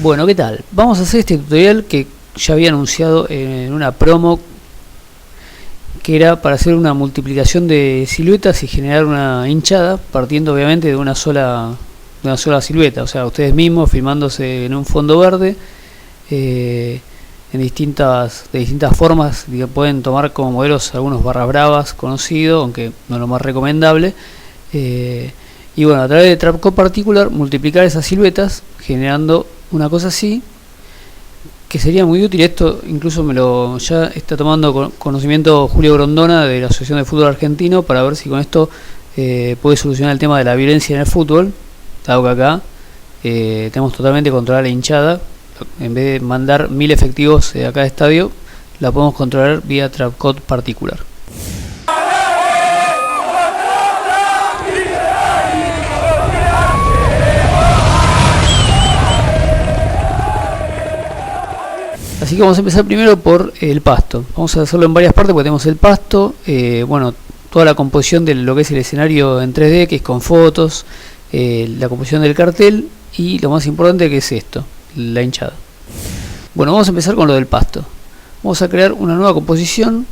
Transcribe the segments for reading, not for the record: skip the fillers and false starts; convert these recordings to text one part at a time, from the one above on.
Bueno, ¿qué tal? Vamos a hacer este tutorial que ya había anunciado en una promo, que era para hacer una multiplicación de siluetas y generar una hinchada, partiendo obviamente de una sola silueta. O sea, ustedes mismos filmándose en un fondo verde, de distintas formas, que pueden tomar como modelos algunos barras bravas conocidos, aunque no lo más recomendable. Y bueno, a través de Trapcode Particular multiplicar esas siluetas generando una cosa así, que sería muy útil. Esto incluso ya está tomando conocimiento Julio Grondona de la Asociación de Fútbol Argentino, para ver si con esto puede solucionar el tema de la violencia en el fútbol, dado que acá tenemos totalmente controlada la hinchada. En vez de mandar 1000 efectivos de acá de estadio, la podemos controlar vía Trapcode Particular. Así que vamos a empezar primero por el pasto. Vamos a hacerlo en varias partes porque tenemos el pasto, bueno, toda la composición de lo que es el escenario en 3D, que es con fotos, la composición del cartel y lo más importante, que es esto, la hinchada. Bueno, vamos a empezar con lo del pasto. Vamos a crear una nueva composición,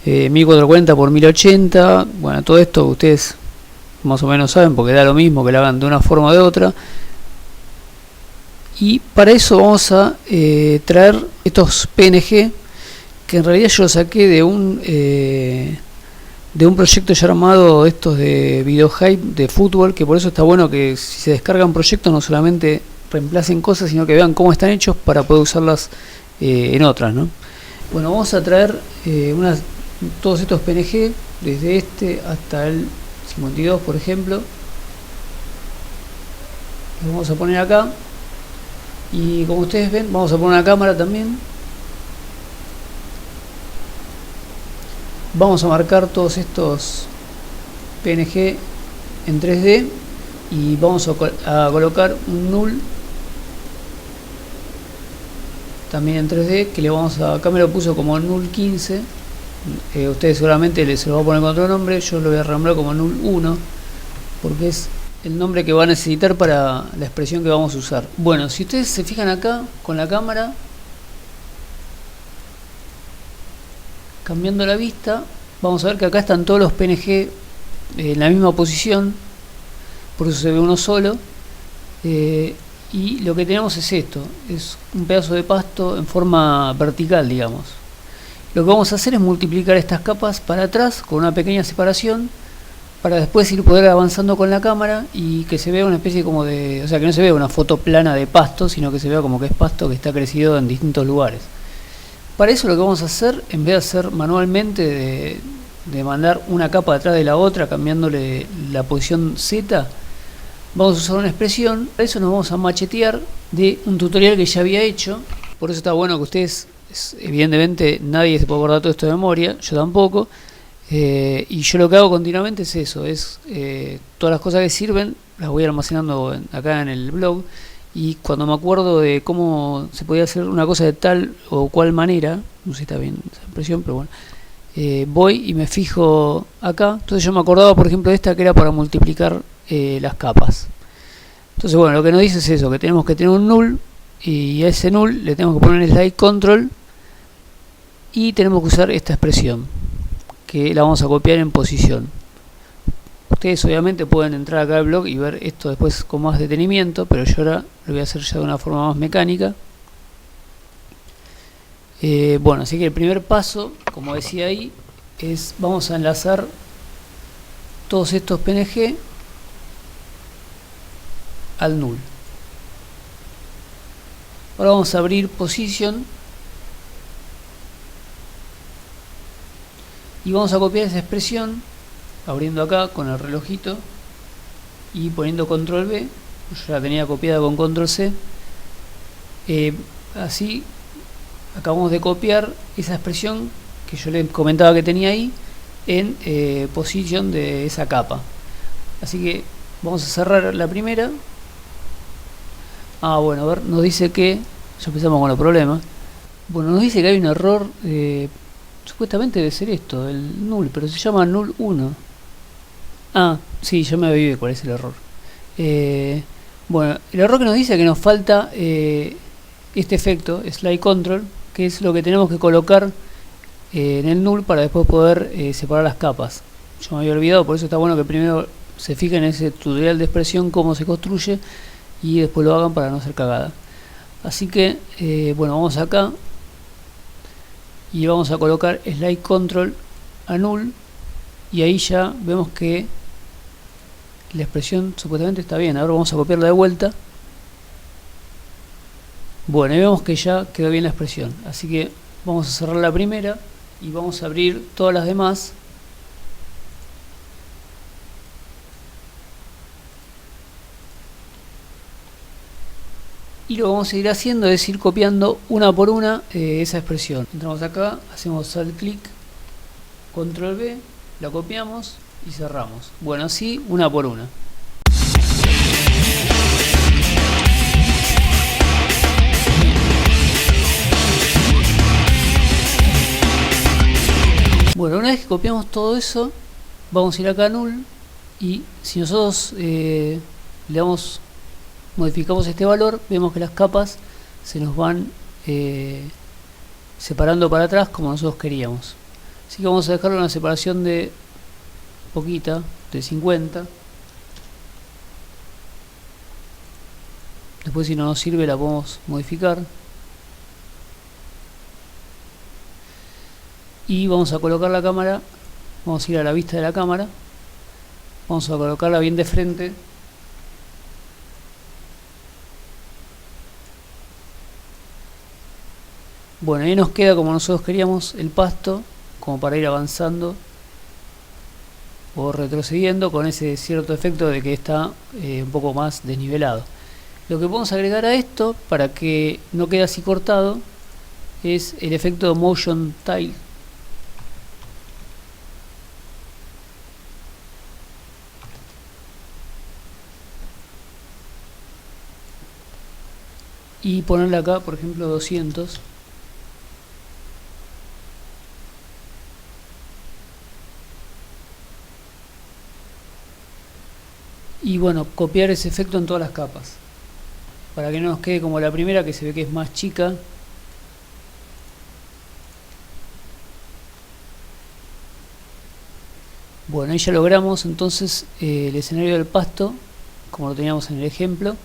1440 por 1080. Bueno, todo esto ustedes más o menos saben, porque da lo mismo que lo hagan de una forma o de otra. Y para eso vamos a traer estos PNG, que en realidad yo los saqué de un proyecto ya armado, estos de VideoHype de fútbol, que por eso está bueno que si se descargan proyectos no solamente reemplacen cosas, sino que vean cómo están hechos para poder usarlas en otras, ¿no? Bueno, vamos a traer todos estos PNG, desde este hasta el 52, por ejemplo. Los vamos a poner acá. Y como ustedes ven, vamos a poner una cámara también. Vamos a marcar todos estos PNG en 3D y vamos a colocar un null también en 3D, que le vamos a, acá me lo puso como null 15. Ustedes seguramente se lo va a poner con otro nombre. Yo lo voy a renombrar como null 1 porque es el nombre que va a necesitar para la expresión que vamos a usar. Bueno, si ustedes se fijan acá con la cámara, cambiando la vista, vamos a ver que acá están todos los PNG en la misma posición, por eso se ve uno solo. Y lo que tenemos es esto, es un pedazo de pasto en forma vertical, digamos. Lo que vamos a hacer es multiplicar estas capas para atrás con una pequeña separación, para después poder avanzando con la cámara y que se vea una especie como de, o sea, que no se vea una foto plana de pasto, sino que se vea como que es pasto que está crecido en distintos lugares. Para eso lo que vamos a hacer, en vez de hacer manualmente de mandar una capa detrás de la otra, cambiándole la posición Z, vamos a usar una expresión. Para eso nos vamos a machetear de un tutorial que ya había hecho. Por eso está bueno que ustedes, evidentemente nadie se puede guardar todo esto de memoria, yo tampoco. Y yo lo que hago continuamente es eso, todas las cosas que sirven las voy almacenando acá en el blog, y cuando me acuerdo de cómo se podía hacer una cosa de tal o cual manera, no sé si está bien esa expresión, pero bueno, voy y me fijo acá. Entonces yo me acordaba, por ejemplo, de esta, que era para multiplicar las capas. Entonces bueno, lo que nos dice es eso, que tenemos que tener un null, y a ese null le tenemos que poner slide control y tenemos que usar esta expresión, que la vamos a copiar en posición. Ustedes obviamente pueden entrar acá al blog y ver esto después con más detenimiento, pero yo ahora lo voy a hacer ya de una forma más mecánica. Bueno, así que el primer paso, como decía ahí, es vamos a enlazar todos estos PNG al null. Ahora vamos a abrir position y vamos a copiar esa expresión, abriendo acá con el relojito y poniendo control B. Yo la tenía copiada con control C. Así acabamos de copiar esa expresión que yo les comentaba que tenía ahí en position de esa capa. Así que vamos a cerrar la primera. Bueno, a ver, nos dice que ya empezamos con los problemas. Bueno, nos dice que hay un error. Supuestamente debe ser esto, el null, pero se llama null 1. Sí, yo me avivé cuál es el error. Bueno, el error que nos dice que nos falta este efecto, slide control, que es lo que tenemos que colocar en el null para después poder separar las capas. Yo me había olvidado, por eso está bueno que primero se fijen en ese tutorial de expresión cómo se construye y después lo hagan para no hacer cagada. Así que bueno, vamos acá y vamos a colocar slide control a null y ahí ya vemos que la expresión supuestamente está bien. Ahora vamos a copiarla de vuelta. Bueno, y vemos que ya quedó bien la expresión, así que vamos a cerrar la primera y vamos a abrir todas las demás. Y lo que vamos a seguir haciendo es ir copiando una por una esa expresión. Entramos acá, hacemos alt clic, control V, la copiamos y cerramos. Bueno, así una por una. Bueno, una vez que copiamos todo eso, vamos a ir acá a null y si nosotros le damos, modificamos este valor, vemos que las capas se nos van separando para atrás como nosotros queríamos. Así que vamos a dejarlo en una separación de poquita, de 50. Después si no nos sirve la podemos modificar. Y vamos a colocar la cámara, vamos a ir a la vista de la cámara, vamos a colocarla bien de frente. Bueno, ahí nos queda como nosotros queríamos el pasto, como para ir avanzando o retrocediendo con ese cierto efecto de que está un poco más desnivelado. Lo que podemos agregar a esto para que no quede así cortado es el efecto motion tile. Y ponerle acá, por ejemplo, 200. Y bueno, copiar ese efecto en todas las capas para que no nos quede como la primera, que se ve que es más chica. Bueno, ahí ya logramos entonces el escenario del pasto como lo teníamos en el ejemplo,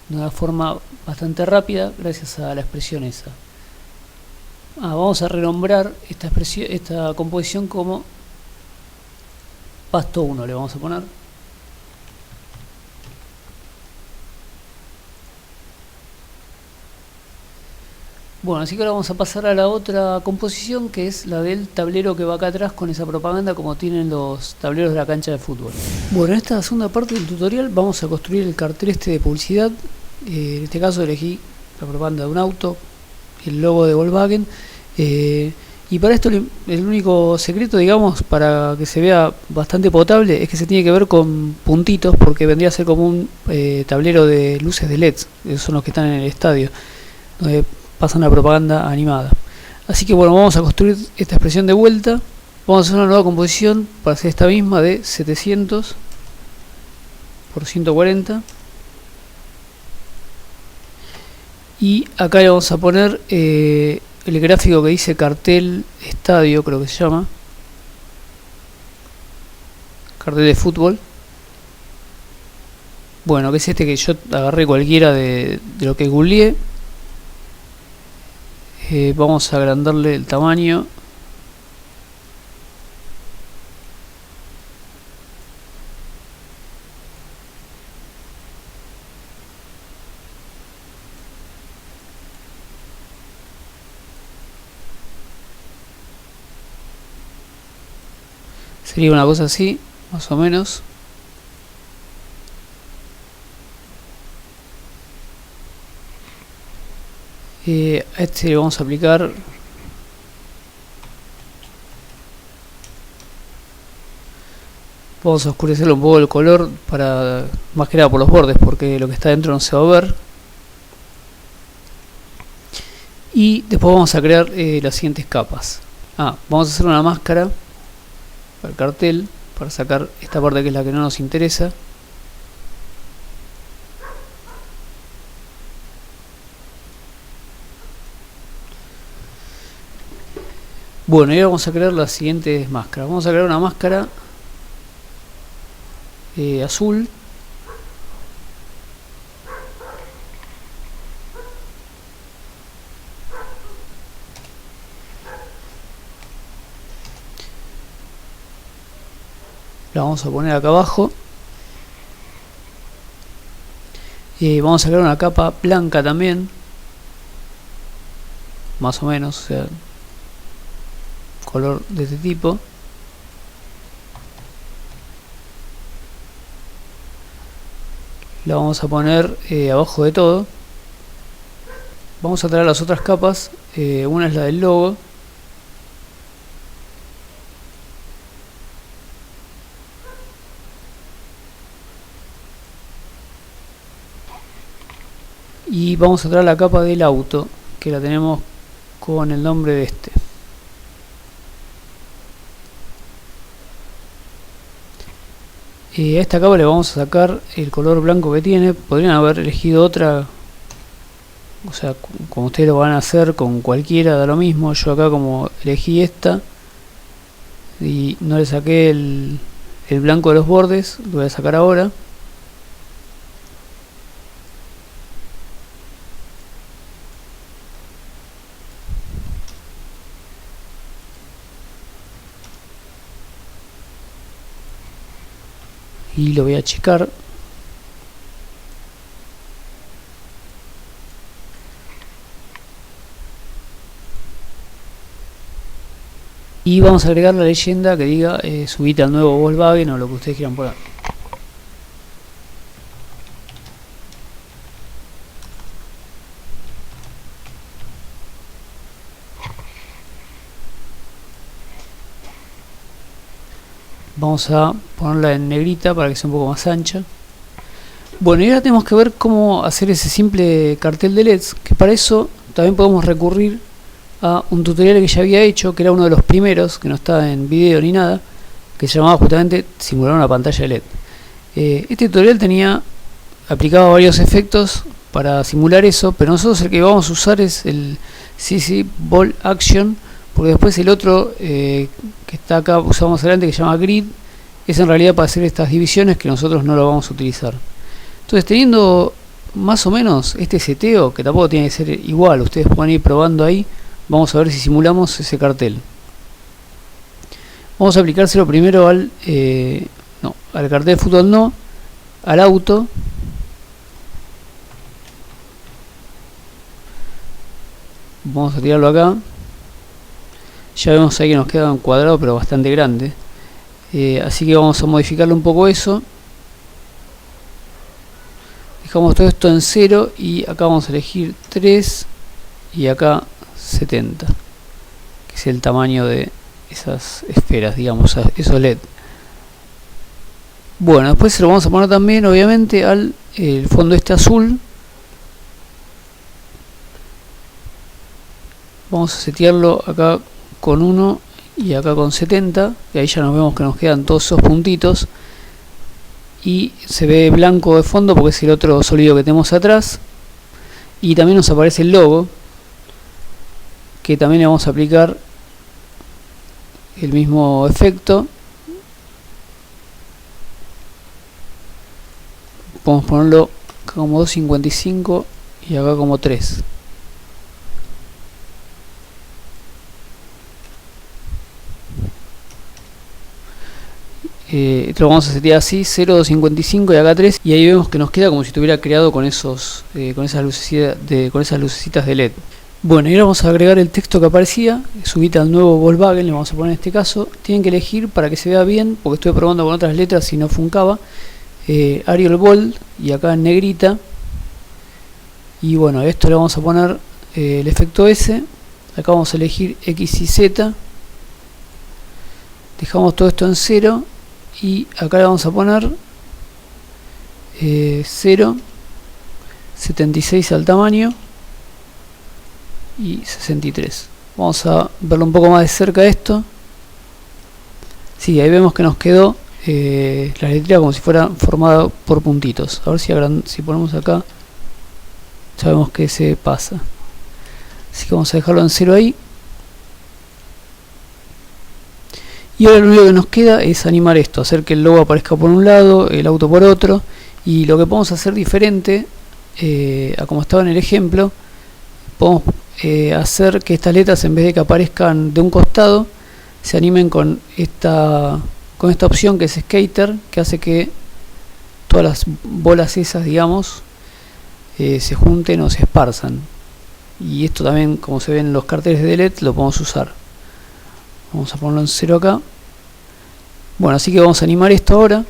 de una forma bastante rápida gracias a la expresión esa. Vamos a renombrar esta composición como pasto 1, le vamos a poner. Bueno, así que ahora vamos a pasar a la otra composición, que es la del tablero que va acá atrás con esa propaganda como tienen los tableros de la cancha de fútbol. Bueno, en esta segunda parte del tutorial vamos a construir el cartel este de publicidad. En este caso elegí la propaganda de un auto, el logo de Volkswagen, y para esto el único secreto, digamos, para que se vea bastante potable, es que se tiene que ver con puntitos, porque vendría a ser como un tablero de luces de LEDs, esos son los que están en el estadio, donde pasan la propaganda animada. Así que bueno, vamos a construir esta expresión de vuelta. Vamos a hacer una nueva composición para hacer esta misma de 700 por 140. Y acá le vamos a poner el gráfico que dice cartel estadio, creo que se llama. Cartel de fútbol. Bueno, que es este que yo agarré cualquiera de lo que googleé. Vamos a agrandarle el tamaño. Sería una cosa así, más o menos. A este le vamos a aplicar vamos a oscurecerle un poco el color, para más que nada por los bordes, porque lo que está dentro no se va a ver. Y después vamos a crear las siguientes capas. Vamos a hacer una máscara para el cartel, para sacar esta parte que es la que no nos interesa. Bueno, y ahora vamos a crear las siguientes máscaras. Vamos a crear una máscara azul. La vamos a poner acá abajo. Vamos a crear una capa blanca también, más o menos, o sea, color de este tipo. La vamos a poner abajo de todo. Vamos a traer las otras capas. Una es la del logo. Y vamos a traer la capa del auto, que la tenemos con el nombre de este. A esta capa le vamos a sacar el color blanco que tiene. Podrían haber elegido otra, o sea, como ustedes lo van a hacer con cualquiera, da lo mismo. Yo acá, como elegí esta y no le saqué el blanco de los bordes, lo voy a sacar ahora. Y lo voy a achicar. Y vamos a agregar la leyenda que diga subite al nuevo Volkswagen, o lo que ustedes quieran poner. Vamos a ponerla en negrita para que sea un poco más ancha. Bueno, y ahora tenemos que ver cómo hacer ese simple cartel de LEDs, que para eso también podemos recurrir a un tutorial que ya había hecho, que era uno de los primeros, que no está en video ni nada, que se llamaba justamente simular una pantalla LED. Este tutorial aplicaba varios efectos para simular eso, pero nosotros el que vamos a usar es el CC Ball Action, porque después el otro que está acá, usamos adelante, que se llama Grid, es en realidad para hacer estas divisiones, que nosotros no lo vamos a utilizar. Entonces, teniendo más o menos este seteo, que tampoco tiene que ser igual, ustedes pueden ir probando ahí. Vamos a ver si simulamos ese cartel. Vamos a aplicárselo primero al cartel de fútbol, no, al auto. Vamos a tirarlo acá. Ya vemos ahí que nos queda un cuadrado, pero bastante grande. Así que vamos a modificarle un poco eso. Dejamos todo esto en 0 y acá vamos a elegir 3 y acá 70, que es el tamaño de esas esferas, digamos, esos LED. Bueno, después se lo vamos a poner también, obviamente, al el fondo este azul. Vamos a setearlo acá con 1 y acá con 70, y ahí ya nos vemos que nos quedan todos esos puntitos. Y se ve blanco de fondo porque es el otro sólido que tenemos atrás. Y también nos aparece el logo, que también le vamos a aplicar el mismo efecto. Podemos ponerlo acá como 2.55 y acá como 3. Esto lo vamos a setear así, 0, 2.55 y acá 3, y ahí vemos que nos queda como si estuviera creado con esas lucecitas de LED. Bueno, y ahora vamos a agregar el texto que aparecía, subite al nuevo Volkswagen, le vamos a poner en este caso. Tienen que elegir para que se vea bien, porque estuve probando con otras letras y no funcaba, Arial Bold, y acá en negrita. Y bueno, a esto le vamos a poner el efecto S. Acá vamos a elegir X y Z. Dejamos todo esto en 0. Y acá le vamos a poner 0, 76 al tamaño y 63. Vamos a verlo un poco más de cerca esto. Sí, ahí vemos que nos quedó la letra como si fuera formada por puntitos. A ver si ponemos acá, sabemos que se pasa. Así que vamos a dejarlo en 0 ahí. Y ahora lo único que nos queda es animar esto, hacer que el logo aparezca por un lado, el auto por otro. Y lo que podemos hacer diferente, a como estaba en el ejemplo, podemos hacer que estas letras, en vez de que aparezcan de un costado, se animen con esta opción que es Skater, que hace que todas las bolas esas, digamos, se junten o se esparzan. Y esto también, como se ven en los carteles de LED, lo podemos usar. Vamos a ponerlo en 0 acá. Bueno, así que vamos a animar esto ahora.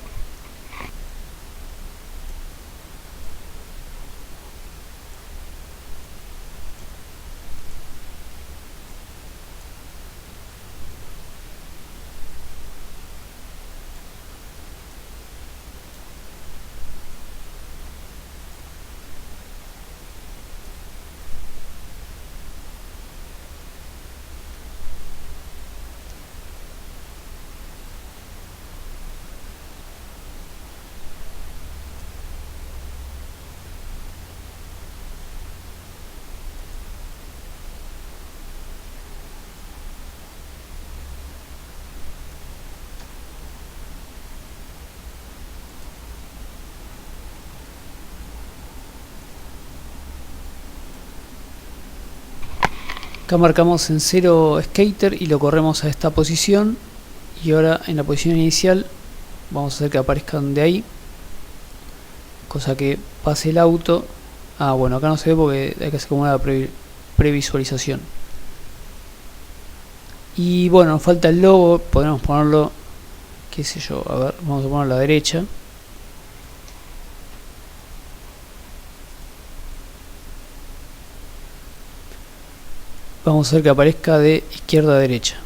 Acá marcamos en 0 Skater y lo corremos a esta posición. Y ahora en la posición inicial vamos a hacer que aparezcan de ahí, cosa que pase el auto. Bueno, acá no se ve porque hay que hacer como una previsualización. Y bueno, nos falta el logo. Podemos ponerlo, qué sé yo, a ver, vamos a ponerlo a la derecha. Vamos a hacer que aparezca de izquierda a derecha.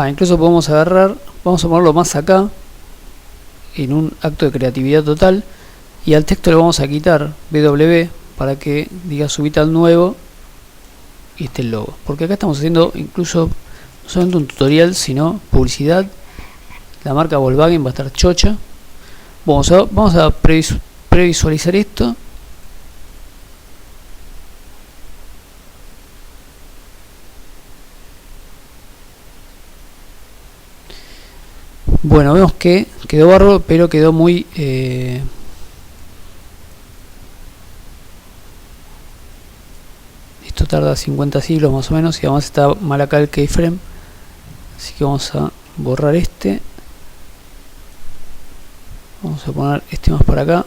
Incluso podemos agarrar, vamos a ponerlo más acá, en un acto de creatividad total, y al texto le vamos a quitar W para que diga subir al nuevo y esté el logo. Porque acá estamos haciendo incluso no solamente un tutorial, sino publicidad. La marca Volkswagen va a estar chocha. Vamos a previsualizar esto. Bueno, vemos que quedó barro, pero quedó muy... esto tarda 50 siglos más o menos, y además está mal acá el keyframe. Así que vamos a borrar este. Vamos a poner este más para acá.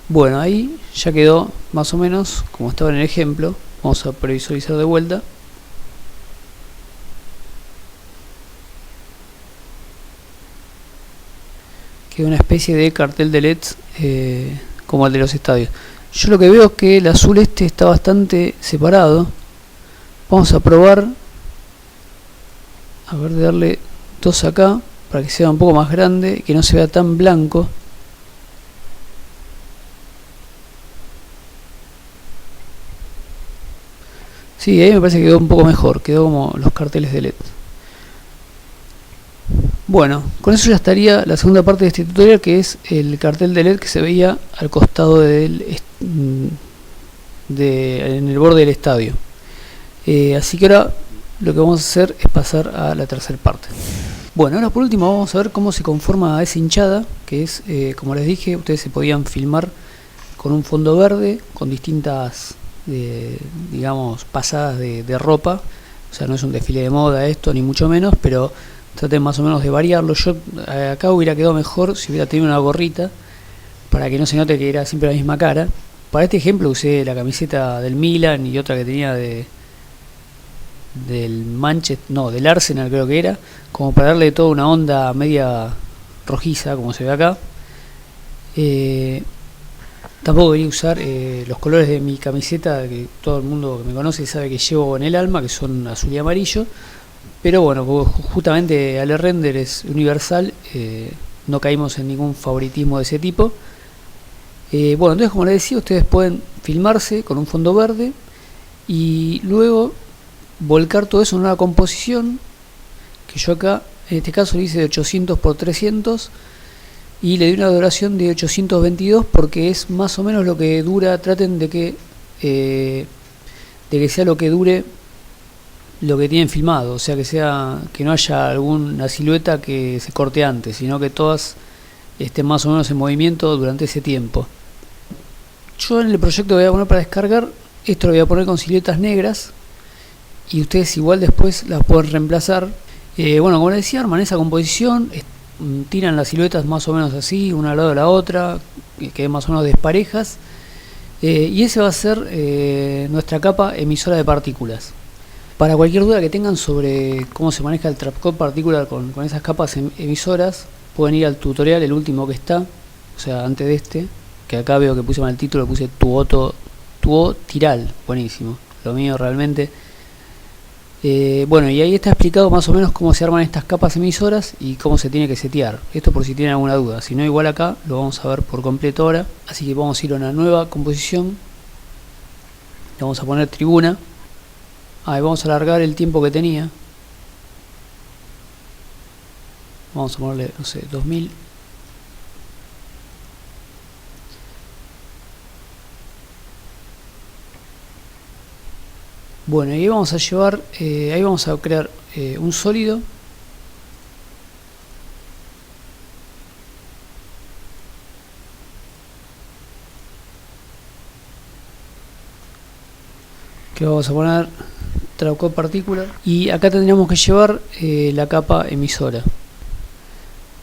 Bueno, ahí ya quedó más o menos como estaba en el ejemplo. Vamos a previsualizar de vuelta. Queda una especie de cartel de LEDs como el de los estadios. Yo lo que veo es que el azul este está bastante separado. Vamos a probar, a ver, de darle 2 acá para que sea un poco más grande y que no se vea tan blanco. Sí, ahí me parece que quedó un poco mejor, quedó como los carteles de LED. Bueno, con eso ya estaría la segunda parte de este tutorial, que es el cartel de LED que se veía al costado en el borde del estadio. Así que ahora lo que vamos a hacer es pasar a la tercera parte. Bueno, ahora por último vamos a ver cómo se conforma esa hinchada, que es, como les dije, ustedes se podían filmar con un fondo verde, con distintas, digamos, pasadas de ropa. O sea, no es un desfile de moda esto, ni mucho menos, pero traten más o menos de variarlo. Yo acá hubiera quedado mejor si hubiera tenido una gorrita, para que no se note que era siempre la misma cara. Para este ejemplo usé la camiseta del Milan y otra que tenía del Arsenal, creo que era, como para darle toda una onda media rojiza, como se ve acá. Tampoco quería usar los colores de mi camiseta, que todo el mundo que me conoce sabe que llevo en el alma, que son azul y amarillo. Pero bueno, justamente al render es universal, no caímos en ningún favoritismo de ese tipo. Bueno, entonces, como les decía, ustedes pueden filmarse con un fondo verde y luego volcar todo eso en una composición que yo acá En este caso le hice de 800 por 300 y le di una duración de 822 porque es más o menos lo que dura. Traten de que sea lo que dure lo que tienen filmado, o sea que no haya alguna silueta que se corte antes, sino que todas estén más o menos en movimiento durante ese tiempo. Yo en el proyecto voy a poner para descargar, esto lo voy a poner con siluetas negras y ustedes igual después las pueden reemplazar. Bueno, como les decía, arman esa composición, tiran las siluetas más o menos así, una al lado de la otra, que queden más o menos desparejas, y esa va a ser nuestra capa emisora de partículas. Para cualquier duda que tengan sobre cómo se maneja el Trapcode Particular con esas capas emisoras, pueden ir al tutorial, el último que está, o sea, antes de este, que acá veo que puse mal el título, puse Tuotiral, buenísimo, lo mío realmente. Bueno, y ahí está explicado más o menos cómo se arman estas capas emisoras y cómo se tiene que setear. Esto por si tienen alguna duda, si no, igual acá lo vamos a ver por completo ahora. Así que vamos a ir a una nueva composición, le vamos a poner tribuna. Ahí vamos a alargar el tiempo que tenía. Vamos a ponerle, no sé, 2000. Bueno, y ahí vamos a llevar, ahí vamos a crear un sólido. Que vamos a poner Trapcode Particular, y acá tendríamos que llevar la capa emisora,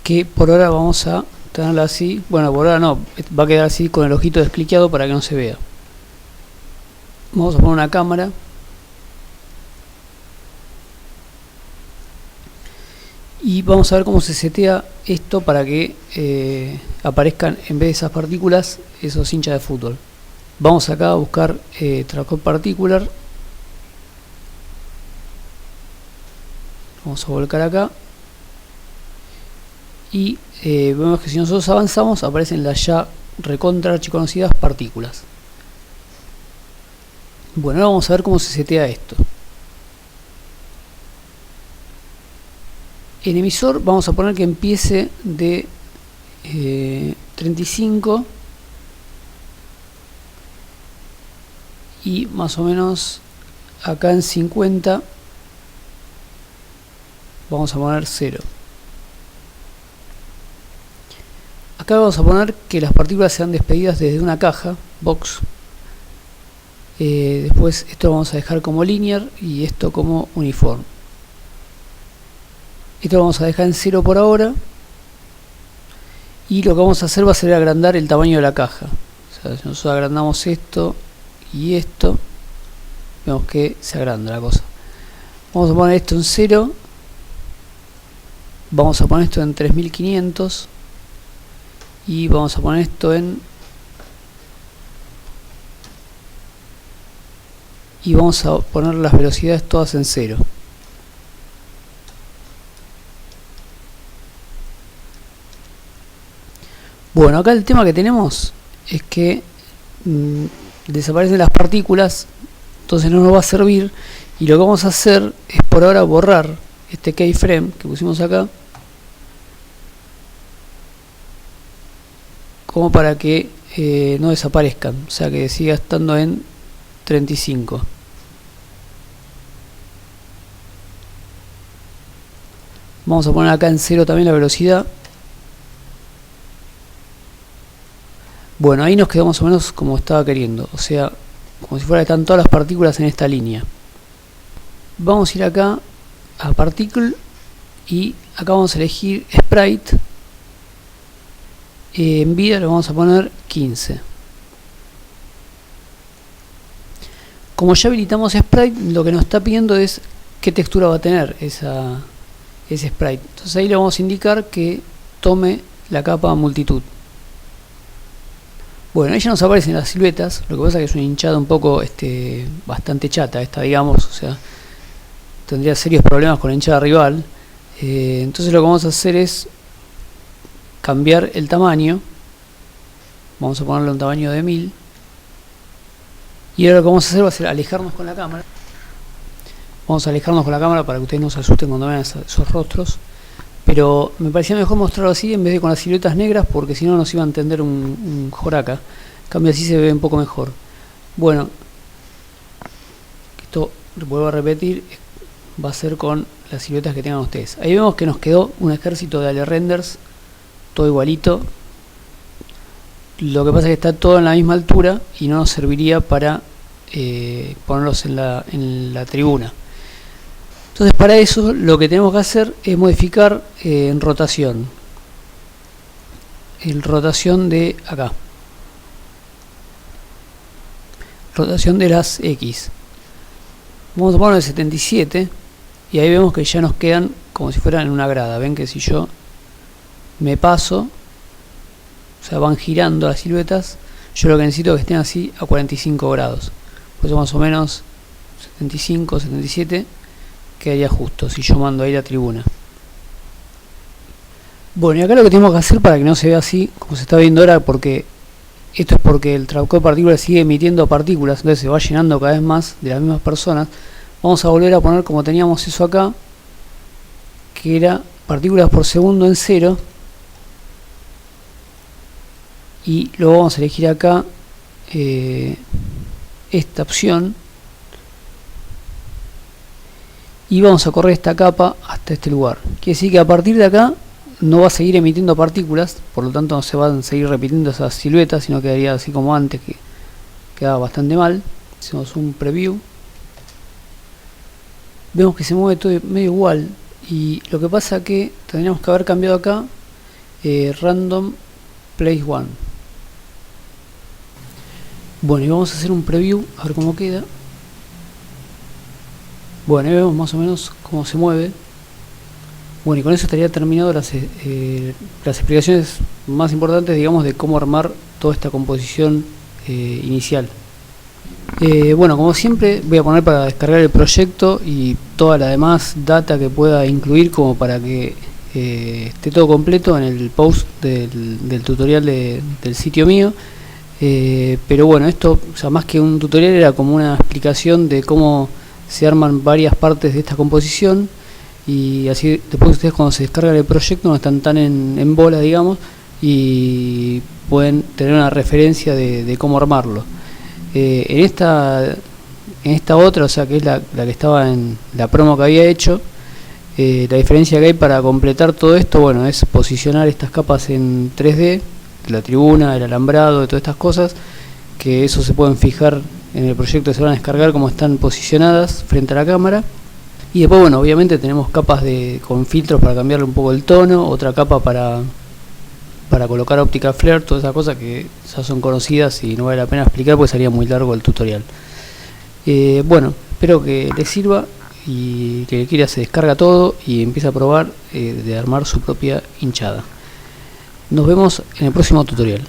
que por ahora vamos a tenerla así. Bueno, por ahora no, va a quedar así con el ojito descliqueado para que no se vea. Vamos a poner una cámara y vamos a ver cómo se setea esto para que aparezcan en vez de esas partículas esos hinchas de fútbol. Vamos acá a buscar Trapcode Particular. Vamos a volcar acá y vemos que si nosotros avanzamos aparecen las ya recontra archiconocidas partículas. Bueno, ahora vamos a ver cómo se setea esto. En emisor vamos a poner que empiece de 35 y más o menos acá en 50 vamos a poner 0. Acá vamos a poner que las partículas sean despedidas desde una caja, box. Después esto lo vamos a dejar como linear y esto como uniform. Esto lo vamos a dejar en 0 por ahora. Y lo que vamos a hacer va a ser agrandar el tamaño de la caja. O sea, si nosotros agrandamos esto y esto, vemos que se agranda la cosa. Vamos a poner esto en 0. Vamos a poner esto en 3500 y vamos a poner esto en, y vamos a poner las velocidades todas en 0. Bueno, acá el tema que tenemos es que desaparecen las partículas, entonces no nos va a servir, y lo que vamos a hacer es por ahora borrar este keyframe que pusimos acá, como para que no desaparezcan, o sea que siga estando en 35. Vamos a poner acá en 0 también la velocidad. Bueno, ahí nos quedó más o menos como estaba queriendo, o sea, como si fuera que están todas las partículas en esta línea. Vamos a ir acá a Particle y acá vamos a elegir Sprite. En vida lo vamos a poner 15. Como ya habilitamos Sprite, lo que nos está pidiendo es qué textura va a tener ese Sprite. Entonces ahí le vamos a indicar que tome la capa multitud. Bueno, ahí ya nos aparecen las siluetas. Lo que pasa es que es una hinchada un poco bastante chata esta, digamos, o sea, tendría serios problemas con la hinchada rival. Entonces lo que vamos a hacer es cambiar el tamaño. Vamos a ponerle un tamaño de 1000. Y ahora lo que vamos a hacer va a ser alejarnos con la cámara. Vamos a alejarnos con la cámara para que ustedes no se asusten cuando vean esos rostros. pero me parecía mejor mostrarlo así en vez de con las siluetas negras, porque si no nos iba a entender un joraca. En cambio así se ve un poco mejor. Bueno, esto vuelvo a repetir, va a ser con las siluetas que tengan ustedes. Ahí vemos que nos quedó un ejército de Ale-renders, todo igualito. Lo que pasa es que está todo en la misma altura y no nos serviría para ponerlos en la tribuna. Entonces para eso lo que tenemos que hacer es modificar en rotación. En rotación de acá. Rotación de las X. Vamos a poner el 77 y ahí vemos que ya nos quedan como si fueran en una grada. Ven que si yo me paso, o sea, van girando las siluetas, yo lo que necesito es que estén así a 45 grados. Por eso más o menos 75, 77 quedaría justo si yo mando ahí la tribuna. Bueno, y acá lo que tenemos que hacer para que no se vea así como se está viendo ahora, porque esto es porque el traductor de partículas sigue emitiendo partículas, entonces se va llenando cada vez más de las mismas personas. Vamos a volver a poner como teníamos eso acá, que era partículas por segundo en 0, y luego vamos a elegir acá esta opción y vamos a correr esta capa hasta este lugar. Quiere decir que a partir de acá no va a seguir emitiendo partículas, por lo tanto no se van a seguir repitiendo esas siluetas, sino quedaría así como antes, que quedaba bastante mal. Hacemos un preview, vemos que se mueve todo medio igual, y lo que pasa que tendríamos que haber cambiado acá random place 1. Bueno, y vamos a hacer un preview a ver cómo queda. Bueno, ahí vemos más o menos cómo se mueve. Bueno, y con eso estaría terminado las explicaciones más importantes, digamos, de cómo armar toda esta composición inicial. Bueno, como siempre voy a poner para descargar el proyecto y toda la demás data que pueda incluir, como para que esté todo completo en el post del tutorial del sitio mío. Pero bueno, esto, o sea, más que un tutorial, era como una explicación de cómo se arman varias partes de esta composición, y así después ustedes cuando se descargan el proyecto no están tan en bola, digamos, y pueden tener una referencia de cómo armarlo. En esta otra, o sea, que es la que estaba en la promo que había hecho, la diferencia que hay para completar todo esto, bueno, es posicionar estas capas en 3D, la tribuna, el alambrado, de todas estas cosas, que eso se pueden fijar en el proyecto, se van a descargar como están posicionadas frente a la cámara. Y después, bueno, obviamente tenemos capas con filtros para cambiarle un poco el tono, otra capa para colocar óptica flare, todas esas cosas que ya son conocidas y no vale la pena explicar porque sería muy largo el tutorial. Bueno, espero que les sirva, y que quiera se descarga todo y empieza a probar de armar su propia hinchada. Nos vemos en el próximo tutorial.